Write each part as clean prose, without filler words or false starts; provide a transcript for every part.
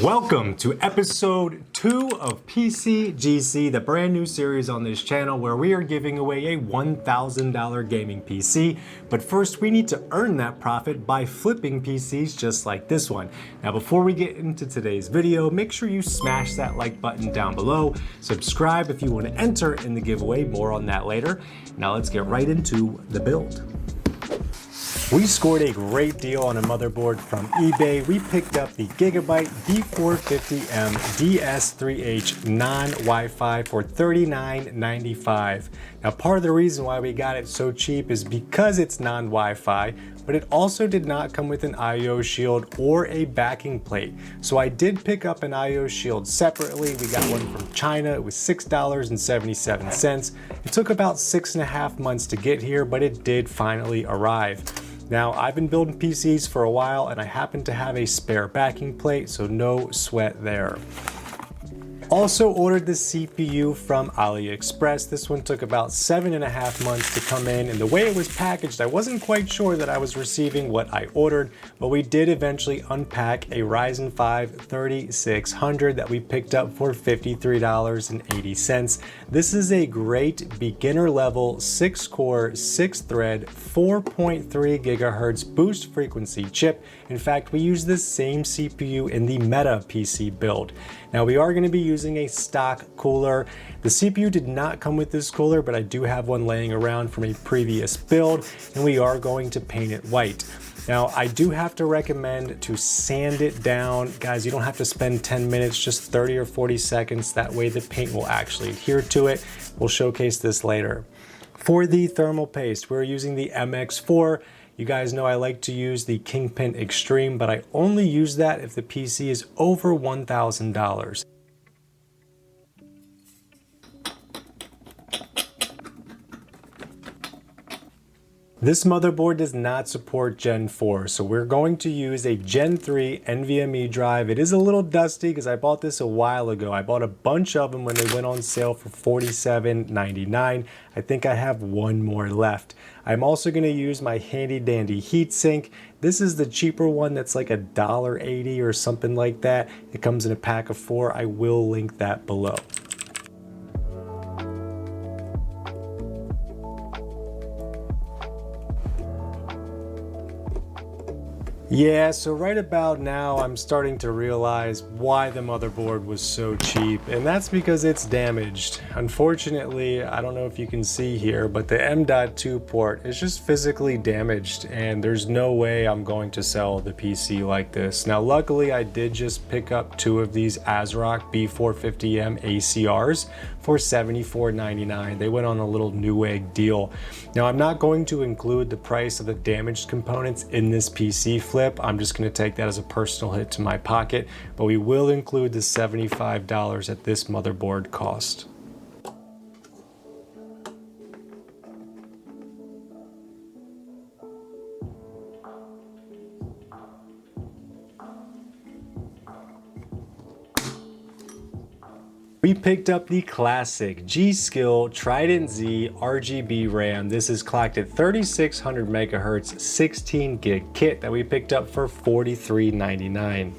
Welcome to episode 2 of PCGC, the brand new series on this channel where we are giving away a $1,000 gaming PC. But first, we need to earn that profit by flipping PCs just like this one. Now, before we get into today's video, make sure you smash that like button down below. Subscribe if you want to enter in the giveaway. More on that later. Now, let's get right into the build. We scored a great deal on a motherboard from eBay. We picked up the Gigabyte D450M DS3H non-Wi-Fi for $39.95. Now, part of the reason why we got it so cheap is because it's non-Wi-Fi, but it also did not come with an I/O shield or a backing plate. So I did pick up an I/O shield separately. We got one from China. It was $6.77. It took about 6.5 months to get here, but it did finally arrive. Now, I've been building PCs for a while and I happen to have a spare backing plate, so no sweat there. Also ordered the CPU from AliExpress. This one took about 7.5 months to come in, and the way it was packaged, I wasn't quite sure that I was receiving what I ordered, but we did eventually unpack a Ryzen 5 3600 that we picked up for $53.80. This is a great beginner level 6-core, 6-thread, 4.3 gigahertz boost frequency chip. In fact, we use this same CPU in the Meta PC build. Now, we are going to be using a stock cooler. The CPU did not come with this cooler, but I do have one laying around from a previous build, and we are going to paint it white. Now, I do have to recommend to sand it down. Guys, you don't have to spend 10 minutes, just 30 or 40 seconds. That way the paint will actually adhere to it. We'll showcase this later. For the thermal paste, we're using the MX4. You guys know I like to use the Kingpin Extreme, but I only use that if the PC is over $1,000. This motherboard does not support Gen 4, so we're going to use a Gen 3 NVMe drive. It is a little dusty because I bought this a while ago. I bought a bunch of them when they went on sale for $47.99. I think I have one more left. I'm also going to use my handy dandy heatsink. This is the cheaper one that's like $1.80 or something like that. It comes in a pack of 4. I will link that below. Yeah, so right about now I'm starting to realize why the motherboard was so cheap, and that's because it's damaged. Unfortunately, I don't know if you can see here, but the M.2 port is just physically damaged, and there's no way I'm going to sell the PC like this. Now, luckily, I did just pick up 2 of these ASRock B450M ACRs for $74.99. They went on a little Newegg deal. Now, I'm not going to include the price of the damaged components in this PC flip. I'm just going to take that as a personal hit to my pocket, but we will include the $75 that this motherboard cost. We picked up the classic G.Skill Trident Z RGB RAM. This is clocked at 3600 megahertz, 16 gig kit that we picked up for $43.99.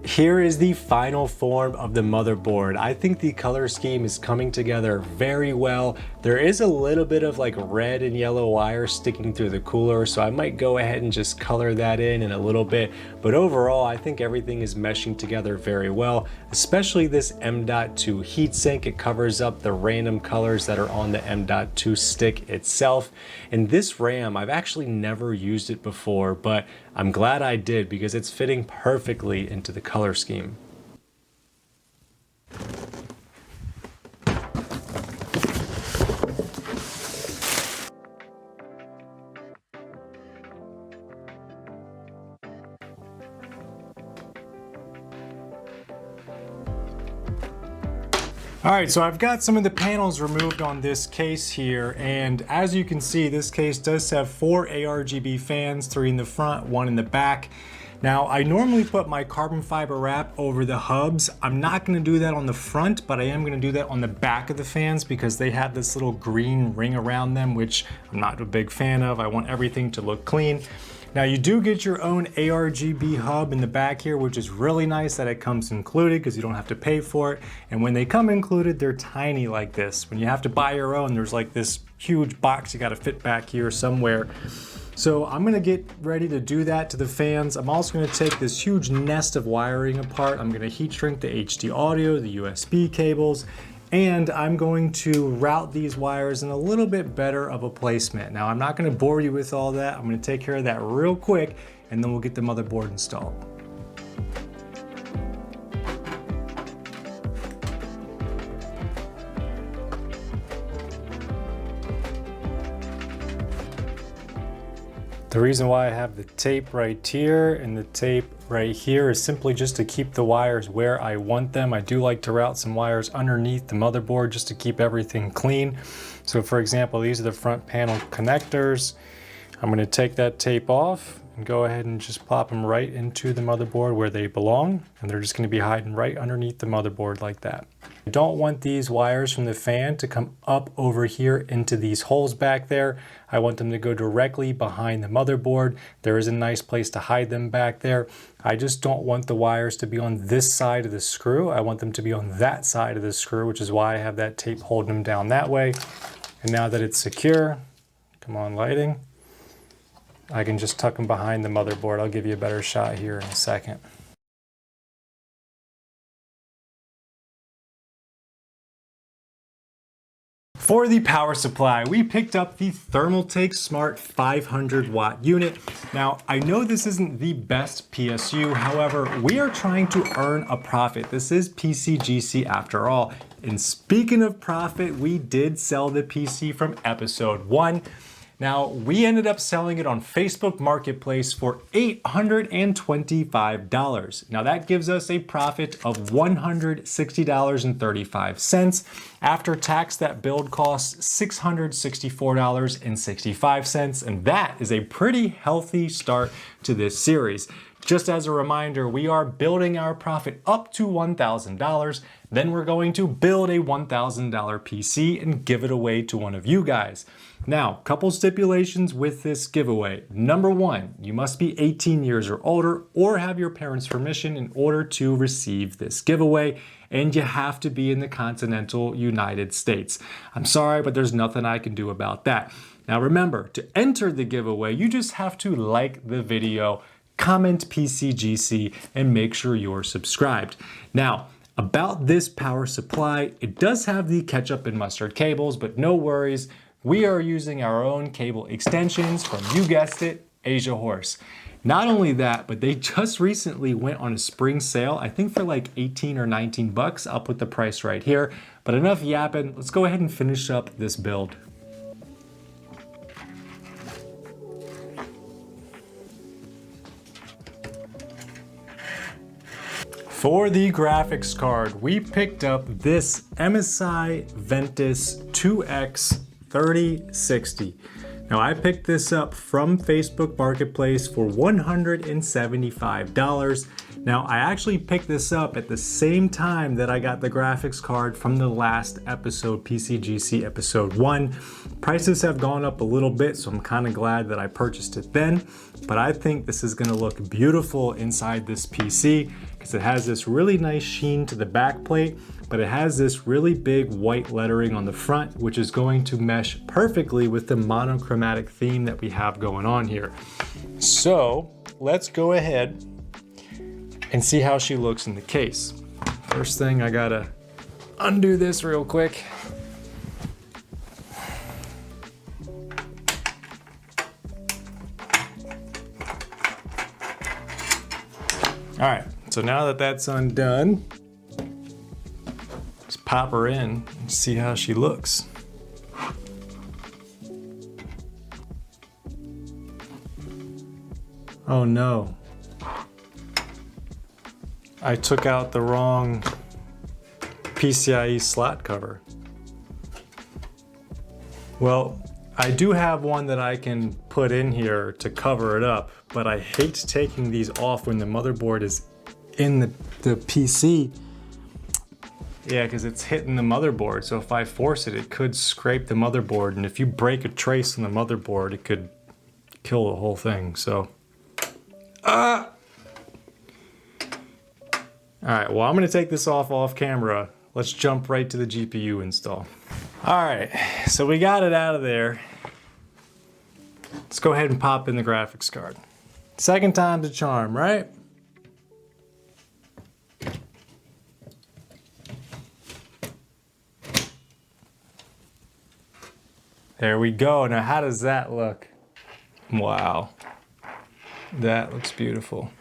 Here is the final form of the motherboard. I think the color scheme is coming together very well. There is a little bit of like red and yellow wire sticking through the cooler, so I might go ahead and just color that in a little bit. But overall, I think everything is meshing together very well, especially this M.2 heatsink. It covers up the random colors that are on the M.2 stick itself. And this RAM, I've actually never used it before, but I'm glad I did because it's fitting perfectly into the color scheme. All right, so I've got some of the panels removed on this case here, and as you can see, this case does have 4 ARGB fans, 3 in the front, 1 in the back. Now, I normally put my carbon fiber wrap over the hubs. I'm not gonna do that on the front, but I am gonna do that on the back of the fans because they have this little green ring around them, which I'm not a big fan of. I want everything to look clean. Now, you do get your own ARGB hub in the back here, which is really nice that it comes included because you don't have to pay for it. And when they come included, they're tiny like this. When you have to buy your own, there's like this huge box you gotta fit back here somewhere. So I'm gonna get ready to do that to the fans. I'm also gonna take this huge nest of wiring apart. I'm gonna heat shrink the HD audio, the USB cables, and I'm going to route these wires in a little bit better of a placement. Now, I'm not gonna bore you with all that. I'm gonna take care of that real quick, and then we'll get the motherboard installed. The reason why I have the tape right here and the tape right here is simply just to keep the wires where I want them. I do like to route some wires underneath the motherboard just to keep everything clean. So for example, these are the front panel connectors. I'm gonna take that tape off and go ahead and just plop them right into the motherboard where they belong. And they're just gonna be hiding right underneath the motherboard like that. I don't want these wires from the fan to come up over here into these holes back there. I want them to go directly behind the motherboard. There is a nice place to hide them back there. I just don't want the wires to be on this side of the screw. I want them to be on that side of the screw, which is why I have that tape holding them down that way. And now that it's secure, come on lighting, I can just tuck them behind the motherboard. I'll give you a better shot here in a second. For the power supply, we picked up the Thermaltake Smart 500 watt unit. Now, I know this isn't the best PSU, however, we are trying to earn a profit. This is PCGC after all. And speaking of profit, we did sell the PC from episode 1. Now, we ended up selling it on Facebook Marketplace for $825. Now, that gives us a profit of $160.35. After tax, that build costs $664.65, and that is a pretty healthy start to this series. Just as a reminder, we are building our profit up to $1,000. Then we're going to build a $1,000 PC and give it away to one of you guys. Now, couple stipulations with this giveaway. Number 1, you must be 18 years or older or have your parents' permission in order to receive this giveaway, and you have to be in the continental United States. I'm sorry, but there's nothing I can do about that. Now remember, to enter the giveaway, you just have to like the video, comment PCGC, and make sure you're subscribed. Now, about this power supply, it does have the ketchup and mustard cables, but no worries. We are using our own cable extensions from, you guessed it, Asia Horse. Not only that, but they just recently went on a spring sale, I think for like 18 or 19 bucks. I'll put the price right here, but enough yapping. Let's go ahead and finish up this build. For the graphics card, we picked up this MSI Ventus 2X 3060. Now, I picked this up from Facebook Marketplace for $175. Now, I actually picked this up at the same time that I got the graphics card from the last episode, PCGC episode 1. Prices have gone up a little bit, so I'm kind of glad that I purchased it then. But I think this is going to look beautiful inside this PC because it has this really nice sheen to the back plate, but it has this really big white lettering on the front, which is going to mesh perfectly with the monochromatic theme that we have going on here. So let's go ahead and see how she looks in the case. First thing, I gotta undo this real quick. All right, so now that that's undone, let's pop her in and see how she looks. Oh no. I took out the wrong PCIe slot cover. Well, I do have one that I can put in here to cover it up, but I hate taking these off when the motherboard is in the PC. Yeah, because it's hitting the motherboard, so if I force it, it could scrape the motherboard, and if you break a trace on the motherboard, it could kill the whole thing, so. All right, well, I'm gonna take this off camera. Let's jump right to the GPU install. All right, so we got it out of there. Let's go ahead and pop in the graphics card. Second time's a charm, right? There we go. Now, how does that look? Wow. That looks beautiful.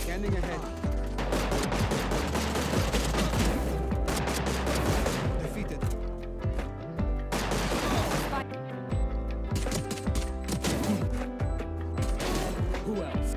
Scanning ahead. Defeated. Who else?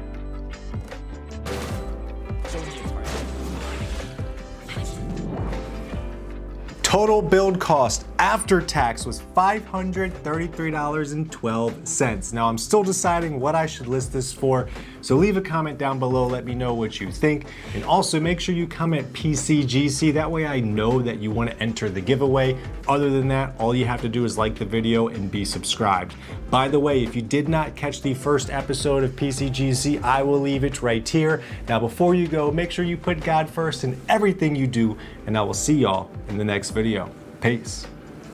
Total build cost after tax was $533.12. Now I'm still deciding what I should list this for, so leave a comment down below, let me know what you think, and also make sure you comment PCGC, that way I know that you want to enter the giveaway. Other than that, all you have to do is like the video and be subscribed. By the way, if you did not catch the first episode of PCGC, I will leave it right here. Now before you go, make sure you put God first in everything you do, and I will see y'all in the next video. Peace.